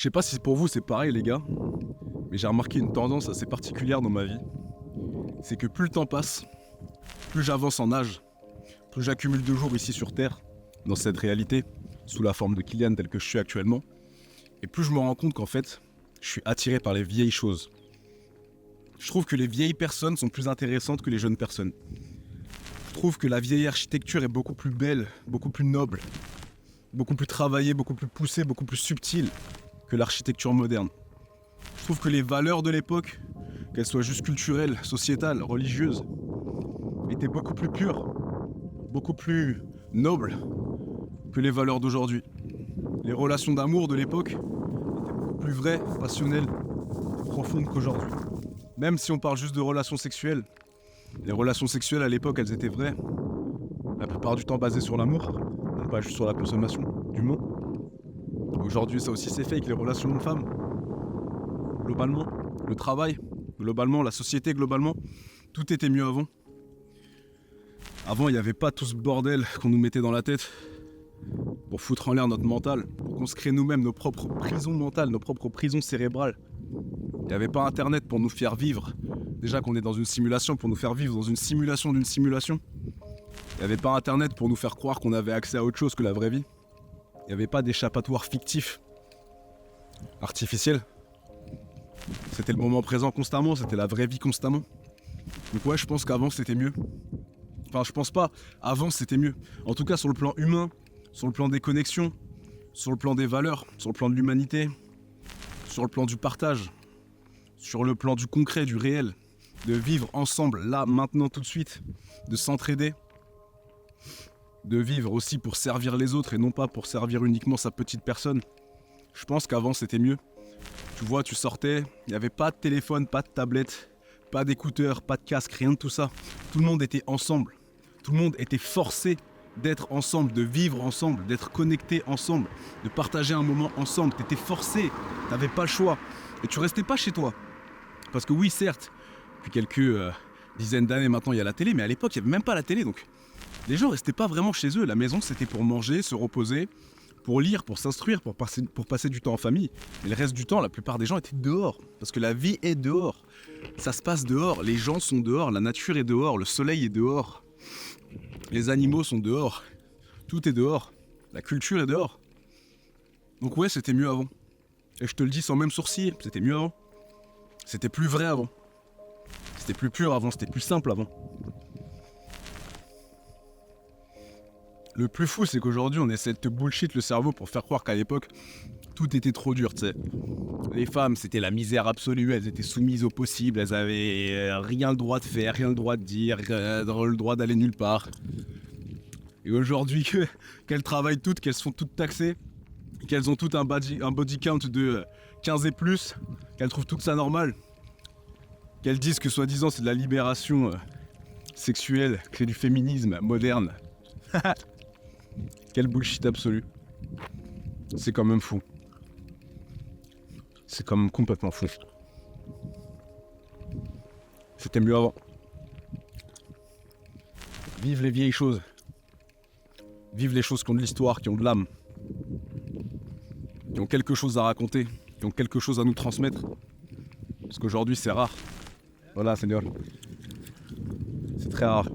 sais pas si pour vous c'est pareil les gars, mais j'ai remarqué une tendance assez particulière dans ma vie. C'est que plus le temps passe, plus j'avance en âge, plus j'accumule de jours ici sur Terre, dans cette réalité, sous la forme de Kylian tel que je suis actuellement, et plus je me rends compte qu'en fait, je suis attiré par les vieilles choses. Je trouve que les vieilles personnes sont plus intéressantes que les jeunes personnes. Je trouve que la vieille architecture est beaucoup plus belle, beaucoup plus noble, beaucoup plus travaillée, beaucoup plus poussée, beaucoup plus subtile que l'architecture moderne. Je trouve que les valeurs de l'époque, qu'elles soient juste culturelles, sociétales, religieuses, étaient beaucoup plus pures, beaucoup plus nobles que les valeurs d'aujourd'hui. Les relations d'amour de l'époque étaient beaucoup plus vraies, passionnelles, profondes qu'aujourd'hui. Même si on parle juste de relations sexuelles, les relations sexuelles à l'époque, elles étaient vraies, la plupart du temps basées sur l'amour, non pas juste sur la consommation du mot. Aujourd'hui, ça aussi c'est fake, les relations hommes-femmes. Globalement, le travail, globalement, la société, globalement, tout était mieux avant. Avant, il n'y avait pas tout ce bordel qu'on nous mettait dans la tête pour foutre en l'air notre mental, pour qu'on se crée nous-mêmes nos propres prisons mentales, nos propres prisons cérébrales. Il n'y avait pas internet pour nous faire vivre. Déjà qu'on est dans une simulation, pour nous faire vivre dans une simulation d'une simulation. Il n'y avait pas internet pour nous faire croire qu'on avait accès à autre chose que la vraie vie. Il n'y avait pas d'échappatoire fictif, artificiel. C'était le moment présent constamment, c'était la vraie vie constamment. Donc ouais, je pense qu'avant c'était mieux. Enfin, je pense pas, avant c'était mieux. En tout cas sur le plan humain, sur le plan des connexions, sur le plan des valeurs, sur le plan de l'humanité, sur le plan du partage, sur le plan du concret, du réel, de vivre ensemble, là, maintenant, tout de suite, de s'entraider, de vivre aussi pour servir les autres et non pas pour servir uniquement sa petite personne. Je pense qu'avant c'était mieux. Tu vois, tu sortais, il n'y avait pas de téléphone, pas de tablette, pas d'écouteurs, pas de casque, rien de tout ça. Tout le monde était ensemble. Tout le monde était forcé d'être ensemble, de vivre ensemble, d'être connecté ensemble, de partager un moment ensemble. T'étais forcé, t'avais pas le choix. Et tu restais pas chez toi. Parce que oui, certes, depuis quelques dizaines d'années maintenant, il y a la télé, mais à l'époque, il n'y avait même pas la télé. Donc les gens restaient pas vraiment chez eux. La maison, c'était pour manger, se reposer, pour lire, pour s'instruire, pour passer du temps en famille. Mais le reste du temps, la plupart des gens étaient dehors. Parce que la vie est dehors. Ça se passe dehors, les gens sont dehors, la nature est dehors, le soleil est dehors. Les animaux sont dehors. Tout est dehors. La culture est dehors. Donc ouais, c'était mieux avant. Et je te le dis sans même sourciller, c'était mieux avant. C'était plus vrai avant. C'était plus pur avant, c'était plus simple avant. Le plus fou, c'est qu'aujourd'hui, on essaie de te bullshit le cerveau pour faire croire qu'à l'époque, tout était trop dur, tu sais. Les femmes, c'était la misère absolue, elles étaient soumises au possible, elles avaient rien le droit de faire, rien le droit de dire, le droit d'aller nulle part. Et aujourd'hui, qu'elles travaillent toutes, qu'elles sont toutes taxées, qu'elles ont toutes un body count de 15 et plus, qu'elles trouvent tout ça normal, qu'elles disent que soi-disant c'est de la libération sexuelle, que c'est du féminisme moderne. Quel bullshit absolu. C'est quand même fou. C'est quand même complètement fou. C'était mieux avant. Vive les vieilles choses. Vive les choses qui ont de l'histoire, qui ont de l'âme. Qui ont quelque chose à raconter, qui ont quelque chose à nous transmettre. Parce qu'aujourd'hui c'est rare. Voilà, Seigneur. C'est très rare.